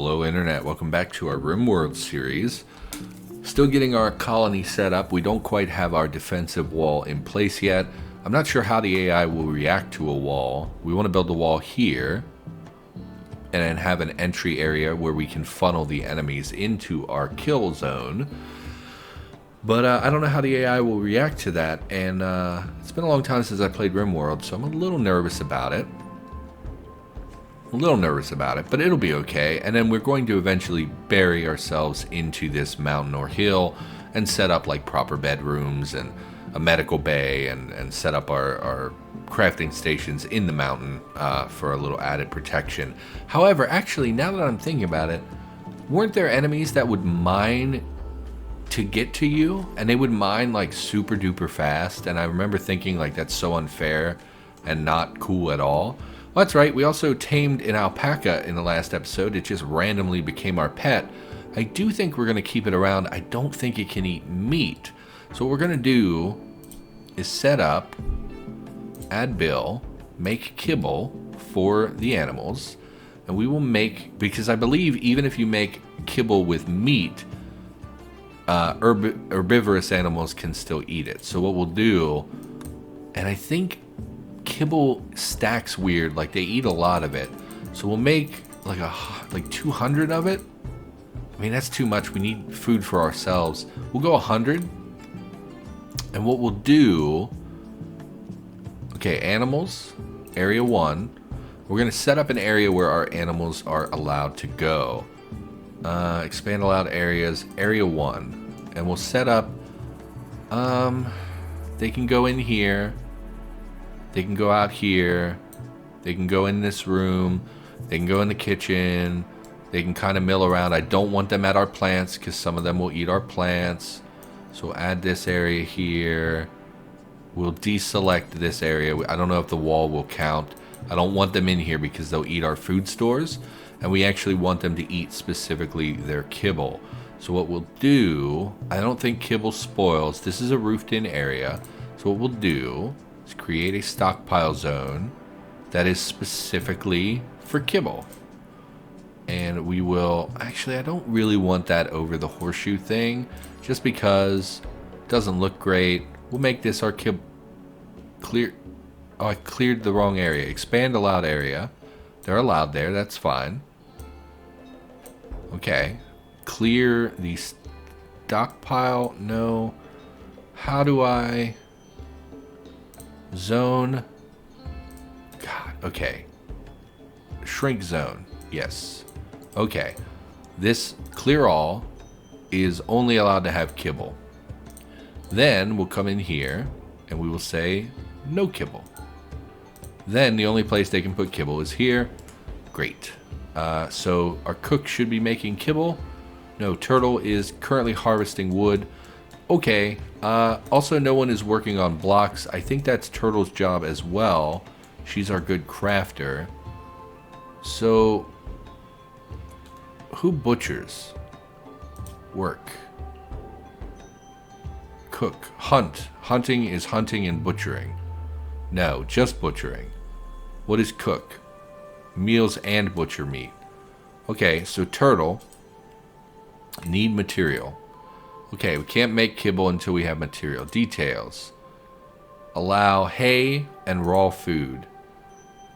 Hello Internet, welcome back to our RimWorld series. Still getting our colony set up. We don't quite have our defensive wall in place yet. I'm not sure how the AI will react to a wall. We want to build a wall here and then have an entry area where we can funnel the enemies into our kill zone. But I don't know how the AI will react to that, and it's been a long time since I played RimWorld, so I'm a little nervous about it. But it'll be okay. And then we're going to eventually bury ourselves into this mountain or hill and set up like proper bedrooms and a medical bay and set up our crafting stations in the mountain for a little added protection. However, actually, now that I'm thinking about it, weren't there enemies that would mine to get to you? And they would mine like super duper fast. And I remember thinking like that's so unfair and not cool at all. Well, that's right, we also tamed an alpaca in the last episode. It just randomly became our pet. I do think we're going to keep it around. I don't think it can eat meat. So what we're going to do is set up, add bill, make kibble for the animals. And we will make, because I believe even if you make kibble with meat, herbivorous animals can still eat it. So what we'll do, and I think kibble stacks weird, like they eat a lot of it, so we'll make like 200 of it. I mean, that's too much. We need food for ourselves. We'll go 100, and what we'll do, okay, animals, area 1, we're gonna set up an area where our animals are allowed to go. Expand allowed areas, area 1, and we'll set up, they can go in here, they can go out here, they can go in this room, they can go in the kitchen, they can kind of mill around. I don't want them at our plants because some of them will eat our plants. So we'll add this area here. We'll deselect this area. I don't know if the wall will count. I don't want them in here because they'll eat our food stores. And we actually want them to eat specifically their kibble. So what we'll do, I don't think kibble spoils. This is a roofed in area. So what we'll do, create a stockpile zone that is specifically for kibble. And we will, actually I don't really want that over the horseshoe thing just because it doesn't look great. We'll make this our clear. Oh, I cleared the wrong area. Expand allowed area. They're allowed there, that's fine. Okay, clear the stockpile. No, how do I zone? God, okay. Shrink zone, yes. Okay, this clear all is only allowed to have kibble. Then we'll come in here and we will say no kibble. Then the only place they can put kibble is here. Great. So our cook should be making kibble. No, turtle is currently harvesting wood. Okay, also no one is working on blocks. I think that's Turtle's job as well. She's our good crafter. So, who butchers? Work. Cook. Hunt. Hunting is hunting and butchering. No, just butchering. What is cook? Meals and butcher meat. Okay, so Turtle, need material. Okay, we can't make kibble until we have material. Details. Allow hay and raw food.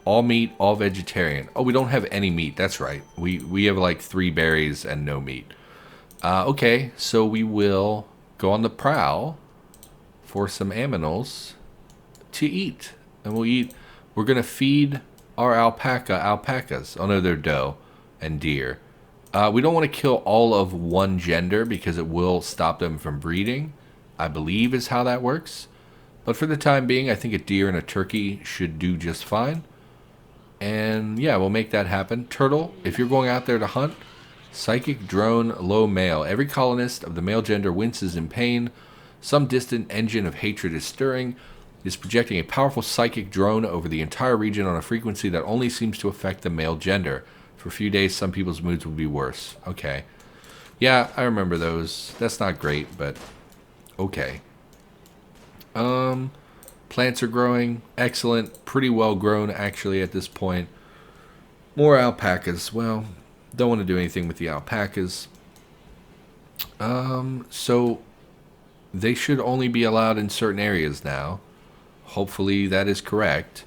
All meat, all vegetarian. Oh, we don't have any meat. That's right. We have like 3 berries and no meat. Okay, so we will go on the prowl for some aminals to eat. And we'll eat. We're going to feed our alpacas. Oh no, they're doe and deer. We don't want to kill all of one gender because it will stop them from breeding, I believe is how that works. But for the time being, I think a deer and a turkey should do just fine. And yeah, we'll make that happen. Turtle, if you're going out there to hunt, psychic drone low male. Every colonist of the male gender winces in pain. Some distant engine of hatred is stirring. It is projecting a powerful psychic drone over the entire region on a frequency that only seems to affect the male gender. For a few days, some people's moods will be worse. Okay. Yeah, I remember those. That's not great, but okay. Plants are growing. Excellent. Pretty well grown, actually, at this point. More alpacas. Well, Don't want to do anything with the alpacas. So they should only be allowed in certain areas now. Hopefully that is correct.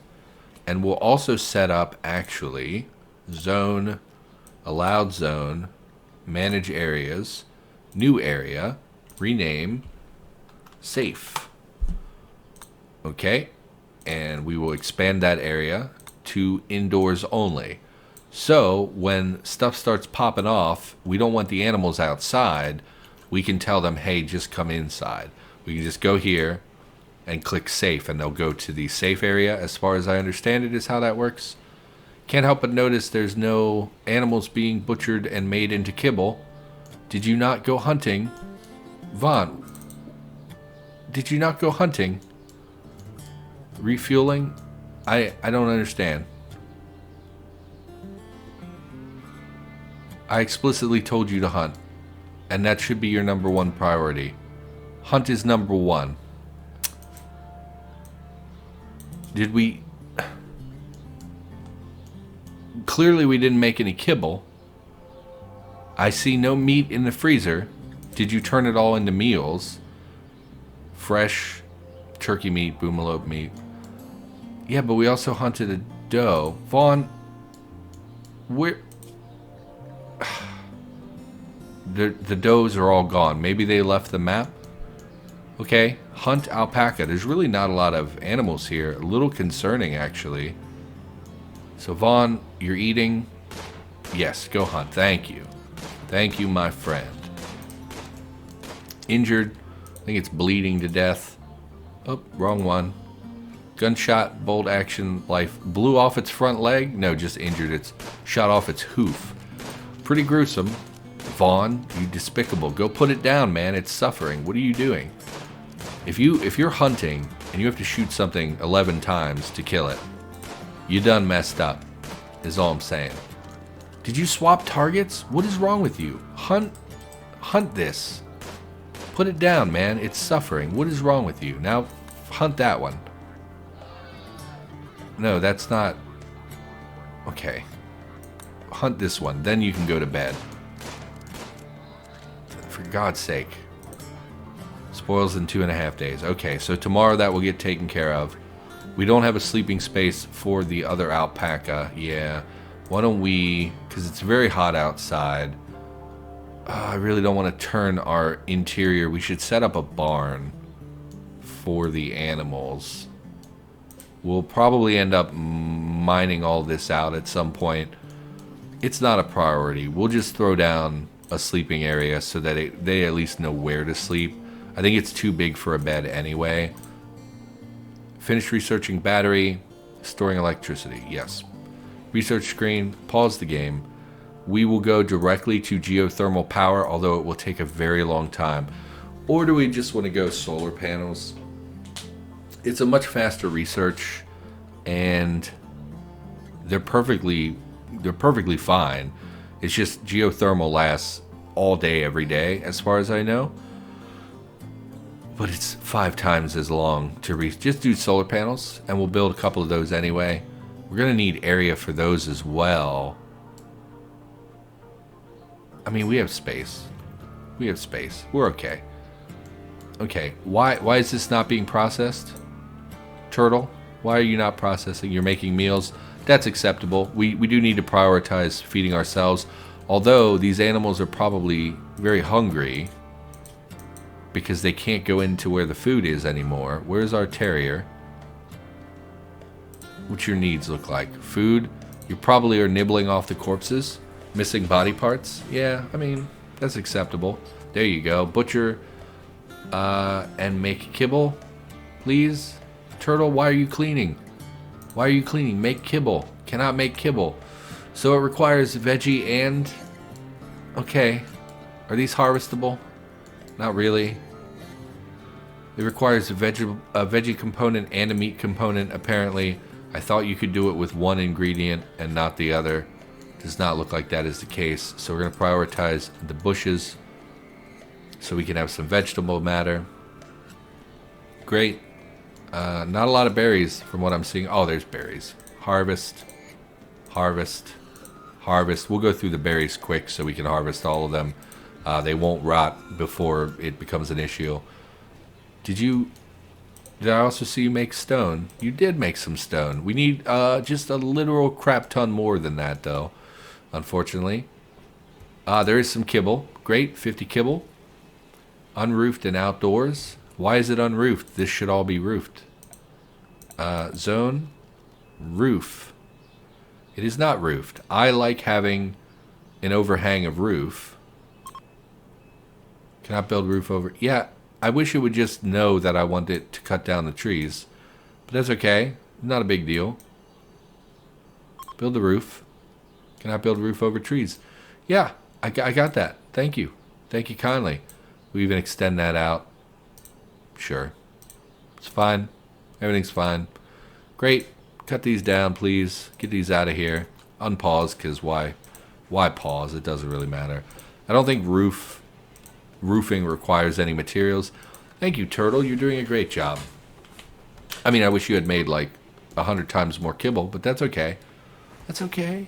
And we'll also set up, actually, zone, allowed zone, manage areas, new area, rename, safe. Okay, and we will expand that area to indoors only. So when stuff starts popping off, we don't want the animals outside. We can tell them, hey, just come inside. We can just go here and click safe, and they'll go to the safe area. As far as I understand it, is how that works. Can't help but notice there's no animals being butchered and made into kibble. Did you not go hunting? Vaughn, did you not go hunting? Refueling? I don't understand. I explicitly told you to hunt, and that should be your number one priority. Hunt is number one. Did we... Clearly we didn't make any kibble. I see no meat in the freezer. Did you turn it all into meals? Fresh turkey meat, boomalope meat. Yeah, but we also hunted a doe. Vaughn, where... The does are all gone. Maybe they left the map. Okay, hunt alpaca. There's really not a lot of animals here. A little concerning, actually. So, Vaughn, you're eating. Yes, go hunt. Thank you. Thank you, my friend. Injured. I think it's bleeding to death. Oh, wrong one. Gunshot, bolt action, life. Blew off its front leg? No, just injured. It's shot off its hoof. Pretty gruesome. Vaughn, you despicable. Go put it down, man. It's suffering. What are you doing? If you're hunting and you have to shoot something 11 times to kill it, you done messed up, is all I'm saying. Did you swap targets? What is wrong with you? Hunt this. Put it down, man. It's suffering. What is wrong with you? Now, hunt that one. No, that's not... Okay. Hunt this one. Then you can go to bed. For God's sake. Spoils in 2.5 days. Okay, so tomorrow that will get taken care of. We don't have a sleeping space for the other alpaca. Yeah. Why don't we... Because it's very hot outside. I really don't want to turn our interior. We should set up a barn for the animals. We'll probably end up mining all this out at some point. It's not a priority. We'll just throw down a sleeping area so that they at least know where to sleep. I think it's too big for a bed anyway. Finish researching battery, storing electricity. Yes. Research screen, pause the game. We will go directly to geothermal power, although it will take a very long time. Or do we just want to go solar panels? It's a much faster research, and they're perfectly fine. It's just geothermal lasts all day, every day, as far as I know. But it's 5 times as long to just do solar panels, and we'll build a couple of those anyway. We're going to need area for those as well. I mean, we have space. We have space. We're okay. Okay, why is this not being processed? Turtle, why are you not processing? You're making meals. That's acceptable. We do need to prioritize feeding ourselves. Although these animals are probably very hungry because they can't go into where the food is anymore. Where's our terrier? What's your needs look like? Food? You probably are nibbling off the corpses. Missing body parts? Yeah, I mean, that's acceptable. There you go. Butcher and make kibble, please. Turtle, why are you cleaning? Why are you cleaning? Make kibble. Cannot make kibble. So it requires veggie and... Okay. Are these harvestable? Not really. It requires a veggie component and a meat component, apparently. I thought you could do it with one ingredient and not the other. Does not look like that is the case. So we're going to prioritize the bushes so we can have some vegetable matter. Great. Not a lot of berries from what I'm seeing. Oh, there's berries. Harvest. Harvest. harvest. We'll go through the berries quick so we can harvest all of them. They won't rot before it becomes an issue. Did I also see you make stone? You did make some stone. We need just a literal crap ton more than that, though, unfortunately. There is some kibble. Great, 50 kibble. Unroofed and outdoors. Why is it unroofed? This should all be roofed. Zone. Roof. It is not roofed. I like having an overhang of roof. Cannot build roof over... Yeah, I wish it would just know that I want it to cut down the trees. But that's okay. Not a big deal. Build the roof. Cannot build roof over trees. Yeah, I got that. Thank you. Thank you kindly. We even extend that out. Sure. It's fine. Everything's fine. Great. Cut these down, please. Get these out of here. Unpause, because why pause? It doesn't really matter. I don't think roofing requires any materials. Thank you, Turtle. You're doing a great job. I mean, I wish you had made like 100 times more kibble, but that's okay. That's okay.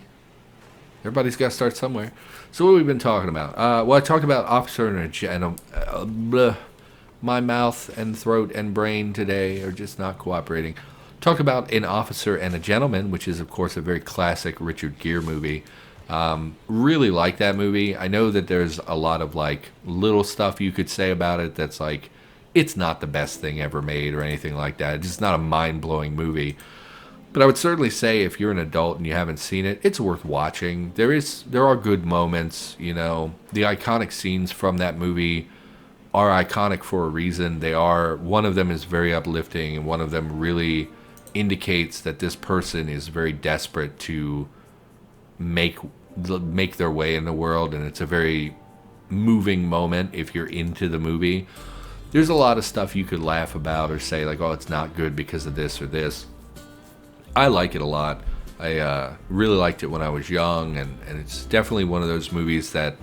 Everybody's got to start somewhere. So what have we been talking about? Well, I talked about officer and my mouth and throat and brain today are just not cooperating. Talked about An Officer and a Gentleman, which is, of course, a very classic Richard Gere movie. Really like that movie. I know that there's a lot of, like, little stuff you could say about it that's, like, it's not the best thing ever made or anything like that. It's just not a mind-blowing movie. But I would certainly say if you're an adult and you haven't seen it, it's worth watching. There are good moments, you know. The iconic scenes from that movie are iconic for a reason. One of them is very uplifting, and one of them really indicates that this person is very desperate to make their way in the world, and it's a very moving moment if you're into the movie. There's a lot of stuff you could laugh about or say, like, oh, it's not good because of this or this. I like it a lot. I really liked it when I was young, and it's definitely one of those movies that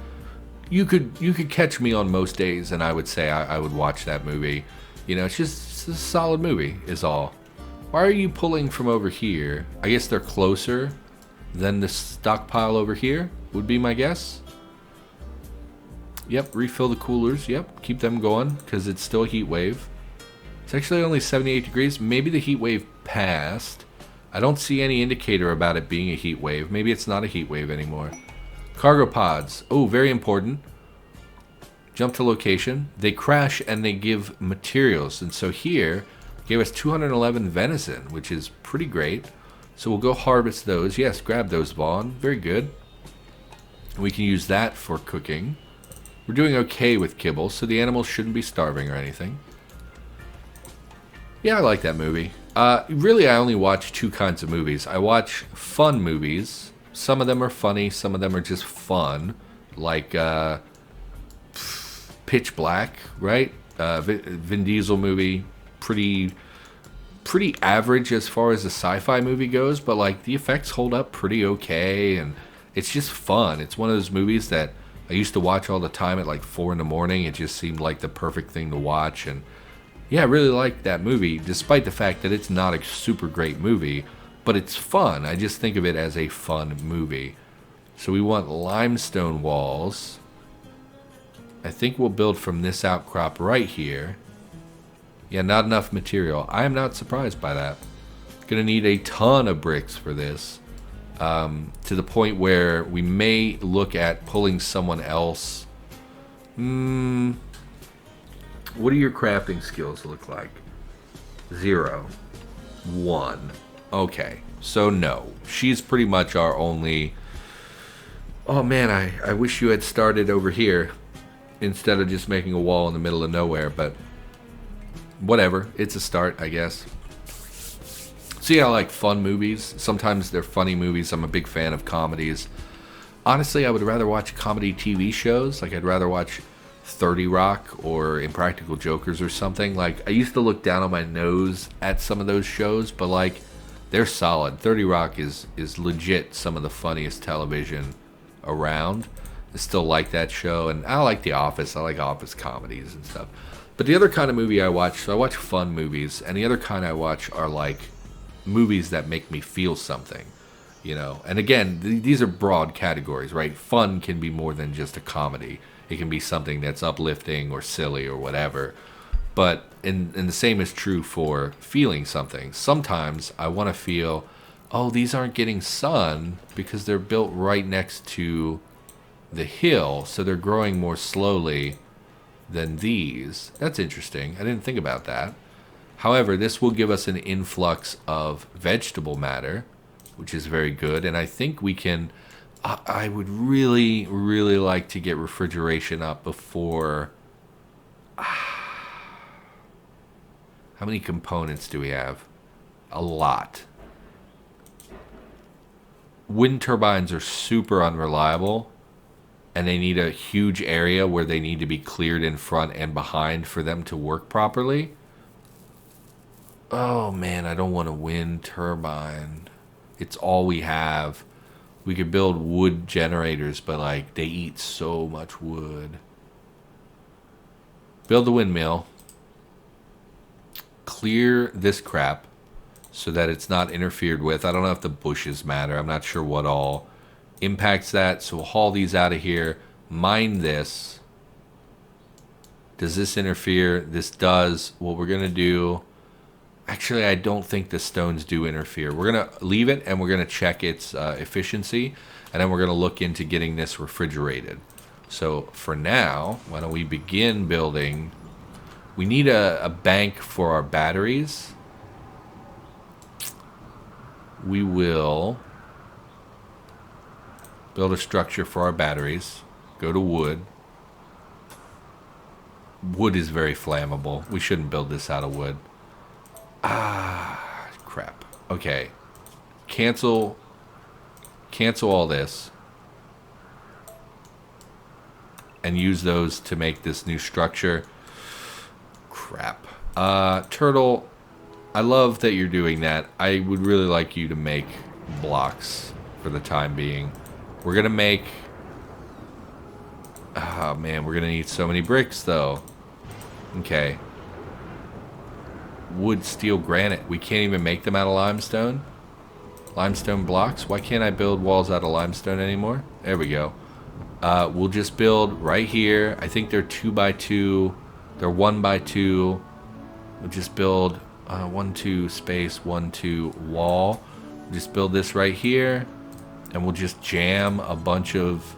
you could catch me on most days, and I would say I would watch that movie. You know, it's just a solid movie is all. Why are you pulling from over here? I guess they're closer than the stockpile over here, would be my guess. Yep, refill the coolers. Yep, keep them going, because it's still a heat wave. It's actually only 78 degrees. Maybe the heat wave passed. I don't see any indicator about it being a heat wave. Maybe it's not a heat wave anymore. Cargo pods. Oh, very important. Jump to location. They crash and they give materials. And so here, gave us 211 venison, which is pretty great. So we'll go harvest those. Yes, grab those, Vaughn. Very good. And we can use that for cooking. We're doing okay with kibble, so the animals shouldn't be starving or anything. Yeah, I like that movie. Really, I only watch two kinds of movies. I watch fun movies. Some of them are funny. Some of them are just fun. Like Pitch Black, right? Vin Diesel movie. Pretty average as far as a sci-fi movie goes. But, like, the effects hold up pretty okay. And it's just fun. It's one of those movies that I used to watch all the time at, like, 4 in the morning. It just seemed like the perfect thing to watch. And yeah, I really like that movie, despite the fact that it's not a super great movie, but it's fun. I just think of it as a fun movie. So we want limestone walls. I think we'll build from this outcrop right here. Yeah, not enough material. I am not surprised by that. Gonna need a ton of bricks for this, to the point where we may look at pulling someone else. What do your crafting skills look like? 0. 1. Okay, so no. She's pretty much our only... Oh man, I wish you had started over here instead of just making a wall in the middle of nowhere, but whatever. It's a start, I guess. See, I like fun movies. Sometimes they're funny movies. I'm a big fan of comedies. Honestly, I would rather watch comedy TV shows. Like, I'd rather watch 30 Rock or Impractical Jokers or something. Like, I used to look down on my nose at some of those shows, but, like, they're solid. 30 Rock is legit some of the funniest television around. I still like that show, and I like The Office. I like office comedies and stuff. But the other kind of movie I watch, so I watch fun movies, and the other kind I watch are, like, movies that make me feel something. you know. And again, these are broad categories, right? Fun can be more than just a comedy. It can be something that's uplifting or silly or whatever. But and the same is true for feeling something. Sometimes I want to feel, oh, these aren't getting sun because they're built right next to the hill, so they're growing more slowly than these. That's interesting. I didn't think about that. However, this will give us an influx of vegetable matter, which is very good. And I think we can... I would really, really like to get refrigeration up before... How many components do we have? A lot. Wind turbines are super unreliable, and they need a huge area where they need to be cleared in front and behind for them to work properly. Oh man, I don't want a wind turbine. It's all we have. We could build wood generators, but like they eat so much wood. Build the windmill. Clear this crap so that it's not interfered with. I don't know if the bushes matter. I'm not sure what all impacts that. So we'll haul these out of here. Mine this. Does this interfere? This does. What we're going to do... Actually, I don't think the stones do interfere. We're going to leave it, and we're going to check its efficiency, and then we're going to look into getting this refrigerated. So for now, why don't we begin building... We need a bank for our batteries. We will build a structure for our batteries. Go to wood. Wood is very flammable. We shouldn't build this out of wood. Ah, crap. Okay. Cancel all this. And use those to make this new structure. Crap. Turtle, I love that you're doing that. I would really like you to make blocks for the time being. We're going to make... Oh, man, we're going to need so many bricks, though. Okay. Wood, steel, granite. We can't even make them out of limestone. Limestone blocks. Why can't I build walls out of limestone anymore? There we go. We'll just build right here. I think they're 2x2. They're 1x2. We'll just build 1, 2 space, 1, 2 wall. We'll just build this right here. And we'll just jam a bunch of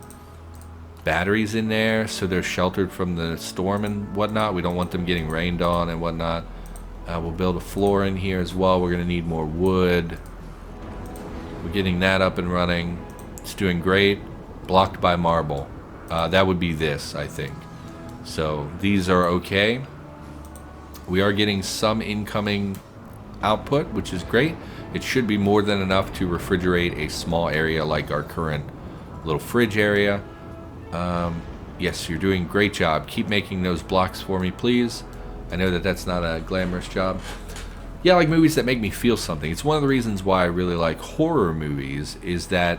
batteries in there so they're sheltered from the storm and whatnot. We don't want them getting rained on and whatnot. We'll build a floor in here as well. We're going to need more wood. We're getting that up and running. It's doing great. Blocked by marble. That would be this, I think. So these are okay. We are getting some incoming output, which is great. It should be more than enough to refrigerate a small area like our current little fridge area. Yes, you're doing a great job. Keep making those blocks for me, please. I know that that's not a glamorous job. Yeah, I like movies that make me feel something. It's one of the reasons why I really like horror movies is that,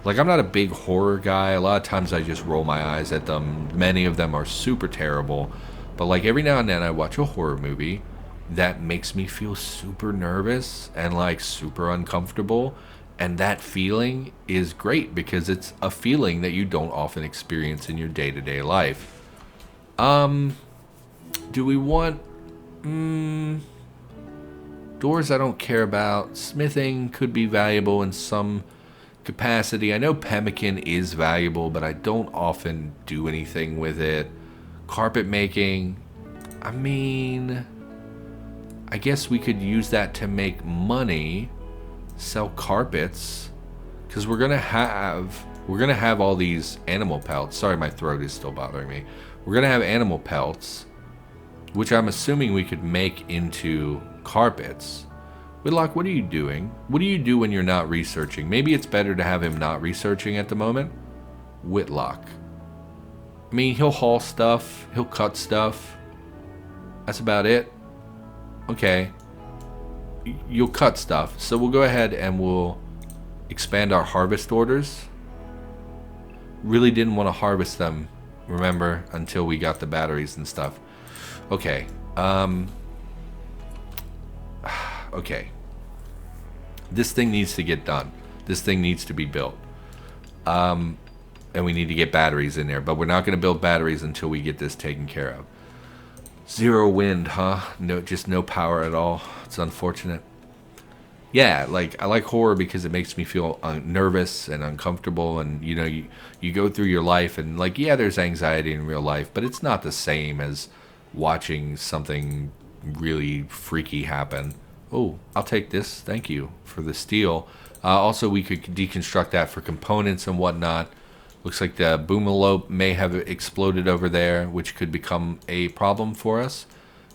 like, I'm not a big horror guy. A lot of times I just roll my eyes at them. Many of them are super terrible. But, like, every now and then I watch a horror movie that makes me feel super nervous and, like, super uncomfortable. And that feeling is great because it's a feeling that you don't often experience in your day-to-day life. Do we want... doors I don't care about. Smithing could be valuable in some capacity. I know pemmican is valuable, but I don't often do anything with it. Carpet making, I mean, I guess we could use that to make money, sell carpets, because we're gonna have all these animal pelts. Sorry, my throat is still bothering me. We're gonna have animal pelts, which I'm assuming we could make into carpets. Whitlock, what are you doing? What do you do when you're not researching? Maybe it's better to have him not researching at the moment. Whitlock. I mean, he'll haul stuff. He'll cut stuff. That's about it. Okay. You'll cut stuff. So we'll go ahead and we'll expand our harvest orders. Really didn't want to harvest them, remember, until we got the batteries and stuff. Okay. Okay. This thing needs to get done. This thing needs to be built. And we need to get batteries in there. But we're not going to build batteries until we get this taken care of. 0 wind, huh? No, just no power at all. It's unfortunate. Yeah, like, I like horror because it makes me feel nervous and uncomfortable. And, you know, you go through your life and, like, yeah, there's anxiety in real life. But it's not the same as watching something really freaky happen. Oh, I'll take this. Thank you for the steel. Also, we could deconstruct that for components and whatnot. Looks like the boomalope may have exploded over there, which could become a problem for us.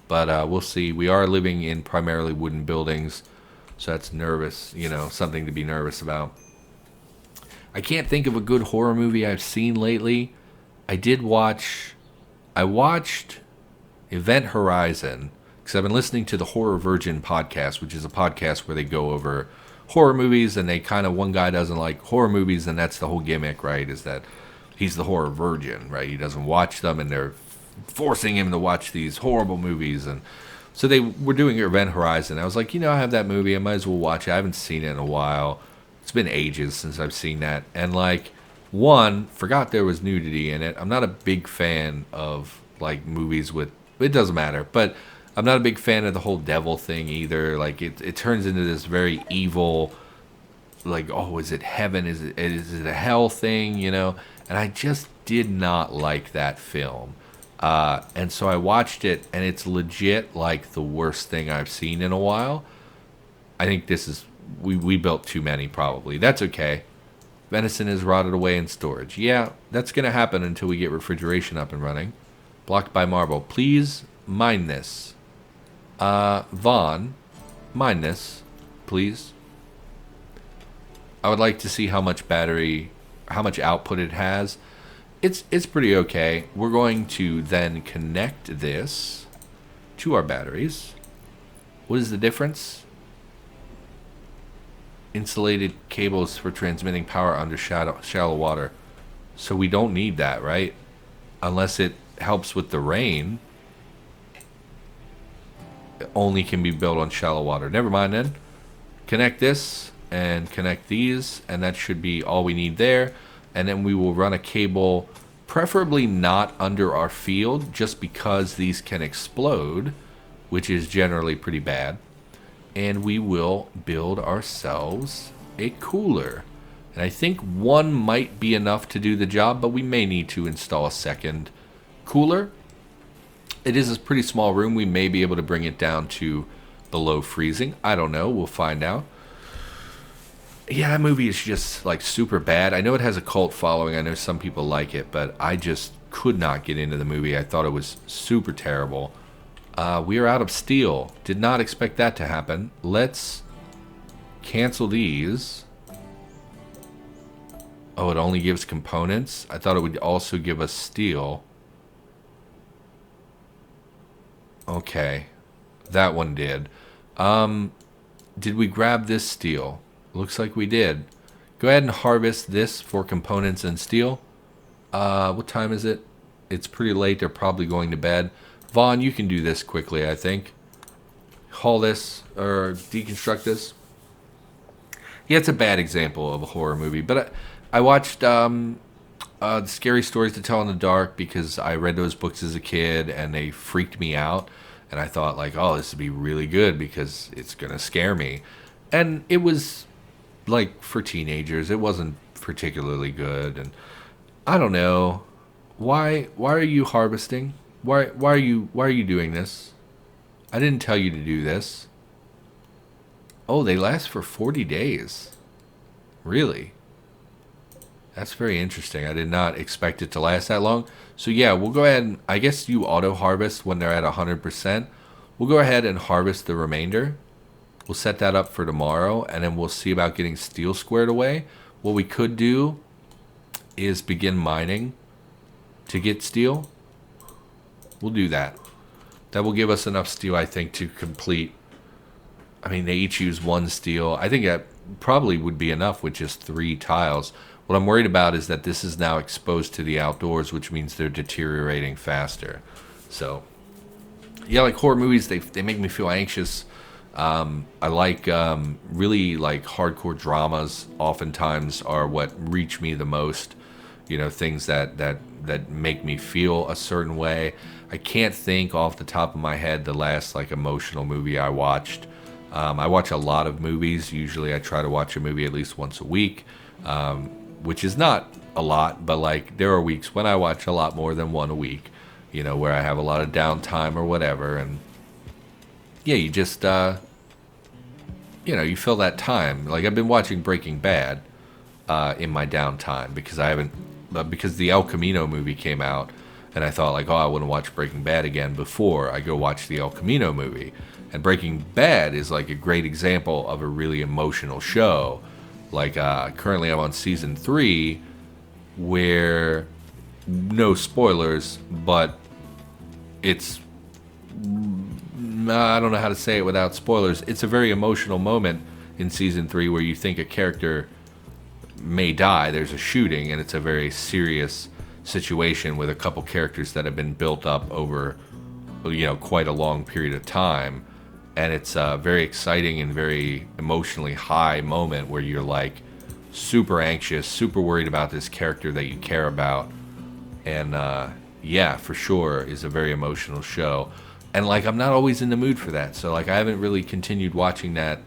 But we'll see. We are living in primarily wooden buildings, so that's nervous, you know, something to be nervous about. I can't think of a good horror movie I've seen lately. I watched Event Horizon, because I've been listening to the Horror Virgin podcast, which is a podcast where they go over horror movies, and they kind of, one guy doesn't like horror movies, and that's the whole gimmick, right, is that he's the horror virgin, right? He doesn't watch them, and they're forcing him to watch these horrible movies. And so they were doing Event Horizon. I was like, you know, I have that movie, I might as well watch it. I haven't seen it in a while. It's been ages since I've seen that. And, like, forgot there was nudity in it. I'm not a big fan of, like, movies with, it doesn't matter, but I'm not a big fan of the whole devil thing either. Like, it turns into this very evil, like, oh, is it heaven? Is it a hell thing, you know? And I just did not like that film. And so I watched it, and it's legit like the worst thing I've seen in a while. I think this is, we built too many probably. That's okay. Venison is rotted away in storage. Yeah, that's going to happen until we get refrigeration up and running. Blocked by marble. Please mine this. Vaughn, mine this, please. I would like to see how much output it has. It's pretty okay. We're going to then connect this to our batteries. What is the difference? Insulated cables for transmitting power under shallow water. So we don't need that, right? Unless it helps with the rain. It only can be built on shallow water. Never mind then. Connect this and connect these, and that should be all we need there. And then we will run a cable, preferably not under our field, just because these can explode, which is generally pretty bad. And we will build ourselves a cooler. And I think one might be enough to do the job, but we may need to install a second cooler. It is a pretty small room. We may be able to bring it down to below freezing. I don't know. We'll find out. Yeah, that movie is just, like, super bad. I know it has a cult following. I know some people like it, but I just could not get into the movie. I thought it was super terrible. We are out of steel. Did not expect that to happen. Let's cancel these. Oh, it only gives components? I thought it would also give us steel. Okay. That one did. Did we grab this steel? Looks like we did. Go ahead and harvest this for components and steel. What time is it? It's pretty late. They're probably going to bed. Vaughn, you can do this quickly, I think. Haul this, or deconstruct this. Yeah, it's a bad example of a horror movie. But I watched Scary Stories to Tell in the Dark because I read those books as a kid, and they freaked me out. And I thought, like, oh, this would be really good because it's going to scare me. And it was, like, for teenagers. It wasn't particularly good. And I don't know. Why are you harvesting? Why are you doing this? I didn't tell you to do this. Oh, they last for 40 days. Really? That's very interesting. I did not expect it to last that long. So yeah, we'll go ahead and, I guess you auto harvest when they're at 100%. We'll go ahead and harvest the remainder. We'll set that up for tomorrow, and then we'll see about getting steel squared away. What we could do is begin mining to get steel. We'll do that. That will give us enough steel, I think, to complete. I mean, they each use 1 steel. I think that probably would be enough with just 3 tiles. What I'm worried about is that this is now exposed to the outdoors, which means they're deteriorating faster. So, yeah, like horror movies, they make me feel anxious. I like really like hardcore dramas. Oftentimes are what reach me the most. You know, things that make me feel a certain way. I can't think off the top of my head the last like emotional movie I watched. I watch a lot of movies. Usually, I try to watch a movie at least once a week, which is not a lot, but like there are weeks when I watch a lot more than one a week. You know, where I have a lot of downtime or whatever, and yeah, you just you know, you fill that time. Like I've been watching Breaking Bad in my downtime because I haven't, because the El Camino movie came out, and I thought like, oh, I want to watch Breaking Bad again before I go watch the El Camino movie. And Breaking Bad is like a great example of a really emotional show. Like currently, I'm on season 3, where no spoilers, but it's I don't know how to say it without spoilers. It's a very emotional moment in season 3 where you think a character may die. There's a shooting, and it's a very serious situation with a couple characters that have been built up over, you know, quite a long period of time. And it's a very exciting and very emotionally high moment where you're like super anxious, super worried about this character that you care about. And yeah, for sure, is a very emotional show. And like I'm not always in the mood for that, so like I haven't really continued watching that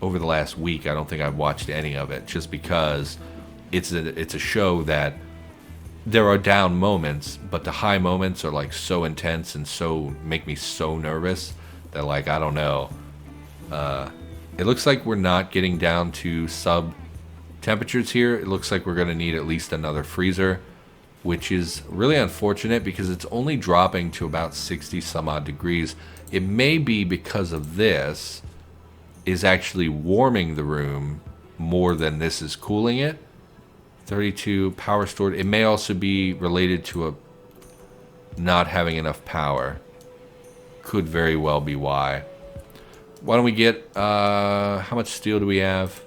over the last week. I don't think I've watched any of it, just because it's a show that there are down moments, but the high moments are like so intense and so make me so nervous that like I don't know. It looks like we're not getting down to sub temperatures here. It looks like we're gonna need at least another freezer, which is really unfortunate because it's only dropping to about 60 some odd degrees. It may be because of this is actually warming the room more than this is cooling it. 32 power stored. It may also be related to a not having enough power. Could very well be why. Why don't we get, how much steel do we have?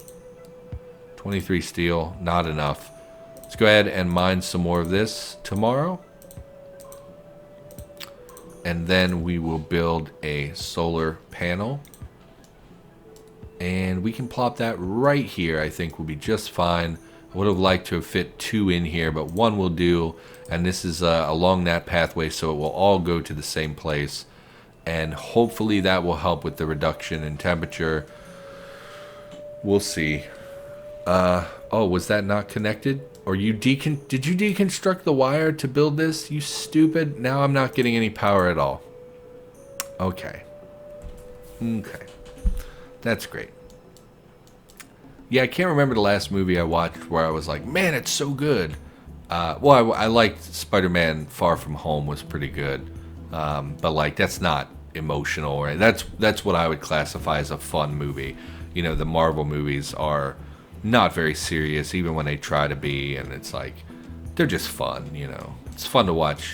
23 steel, not enough. Let's go ahead and mine some more of this tomorrow. And then we will build a solar panel. And we can plop that right here. I think will be just fine. I would have liked to have fit 2 in here, but 1 will do. And this is along that pathway, so it will all go to the same place. And hopefully that will help with the reduction in temperature. We'll see. Oh, was that not connected? Or did you deconstruct the wire to build this? You stupid. Now I'm not getting any power at all. Okay. Okay. That's great. Yeah, I can't remember the last movie I watched where I was like, man, it's so good. Well, I liked Spider-Man Far From Home was pretty good. But like, that's not emotional. Right? That's what I would classify as a fun movie. You know, the Marvel movies are not very serious, even when they try to be, and it's like they're just fun, you know. It's fun to watch.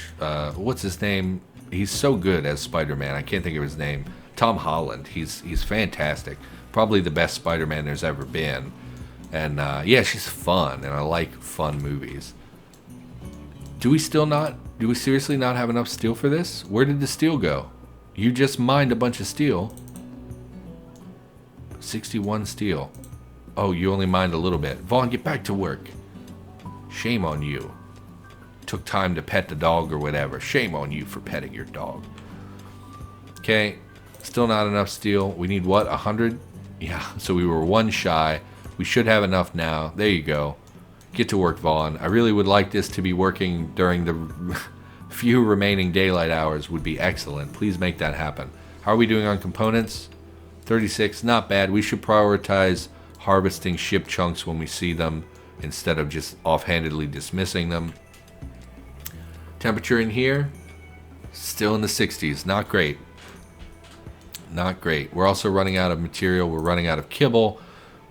What's his name? He's so good as Spider-Man. I can't think of his name. Tom Holland. He's fantastic. Probably the best Spider-Man there's ever been. And yeah, she's fun, and I like fun movies. Do we seriously not have enough steel for this? Where did the steel go? You just mined a bunch of steel. 61 steel. Oh, you only mined a little bit. Vaughn, get back to work. Shame on you. Took time to pet the dog or whatever. Shame on you for petting your dog. Okay, still not enough steel. We need what, 100? Yeah, so we were 1 shy. We should have enough now. There you go. Get to work, Vaughn. I really would like this to be working during the few remaining daylight hours. Would be excellent. Please make that happen. How are we doing on components? 36, not bad. We should prioritize harvesting ship chunks when we see them instead of just offhandedly dismissing them. Temperature in here, still in the 60s. Not great. Not great. We're also running out of material. We're running out of kibble.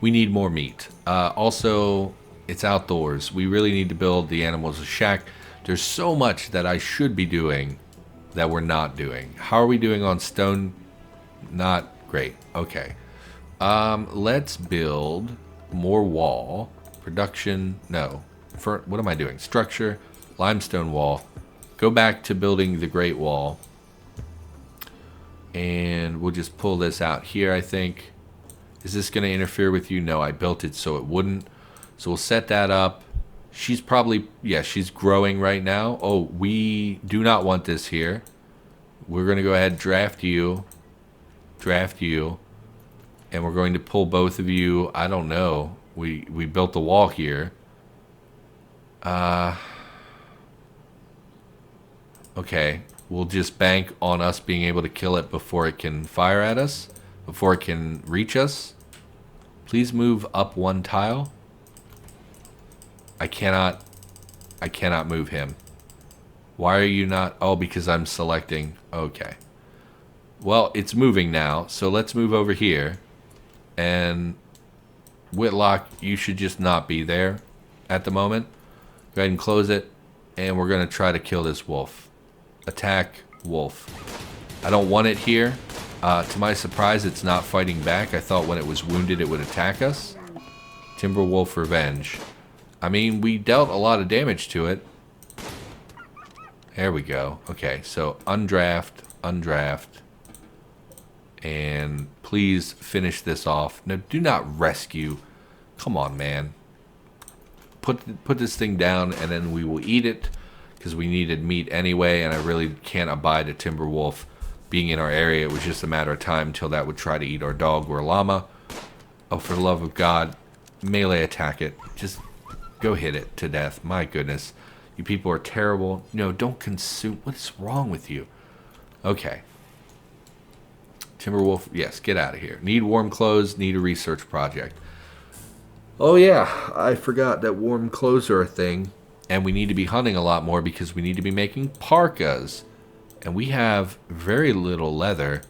We need more meat. Also, it's outdoors. We really need to build the animals a shack. There's so much that I should be doing that we're not doing. How are we doing on stone? Not great. Okay. Let's build more wall. Production, no. What am I doing? Structure, limestone wall. Go back to building the Great Wall. And we'll just pull this out here, I think. Is this going to interfere with you? No, I built it so it wouldn't. So we'll set that up. She's probably, yeah, she's growing right now. Oh, we do not want this here. We're going to go ahead and draft you. And we're going to pull both of you. I don't know. We built the wall here. Okay. We'll just bank on us being able to kill it before it can fire at us. Before it can reach us. Please move up one tile. I cannot move him. Why are you not? Oh, because I'm selecting. Okay. Well, it's moving now. So let's move over here. And Whitlock, you should just not be there at the moment. Go ahead and close it. And we're going to try to kill this wolf. Attack wolf. I don't want it here. To my surprise, it's not fighting back. I thought when it was wounded, it would attack us. Timberwolf Revenge. I mean, we dealt a lot of damage to it. There we go. Okay, so undraft. And please finish this off. No, do not rescue. Come on, man. Put this thing down, and then we will eat it. Because we needed meat anyway, and I really can't abide a timber wolf being in our area. It was just a matter of time until that would try to eat our dog or llama. Oh, for the love of God, melee attack it. Just go hit it to death. My goodness. You people are terrible. No, don't consume. What is wrong with you? Okay. Timberwolf, yes, get out of here. Need warm clothes, need a research project. Oh yeah, I forgot that warm clothes are a thing. And we need to be hunting a lot more because we need to be making parkas. And we have very little leather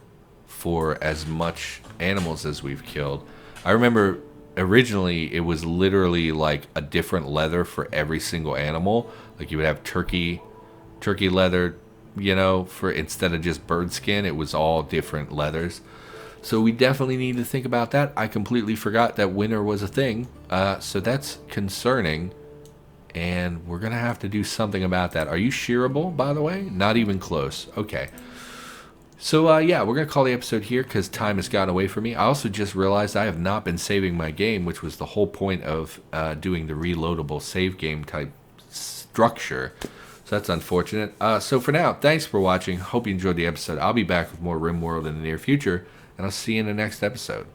for as much animals as we've killed. I remember originally it was literally like a different leather for every single animal. Like you would have turkey leather, you know, for instead of just bird skin, it was all different leathers. So we definitely need to think about that. I completely forgot that winter was a thing. So that's concerning. And we're going to have to do something about that. Are you shearable, by the way? Not even close. Okay. So, yeah, we're going to call the episode here because time has gotten away from me. I also just realized I have not been saving my game, which was the whole point of doing the reloadable save game type structure. So that's unfortunate. So for now, thanks for watching. Hope you enjoyed the episode. I'll be back with more RimWorld in the near future, and I'll see you in the next episode.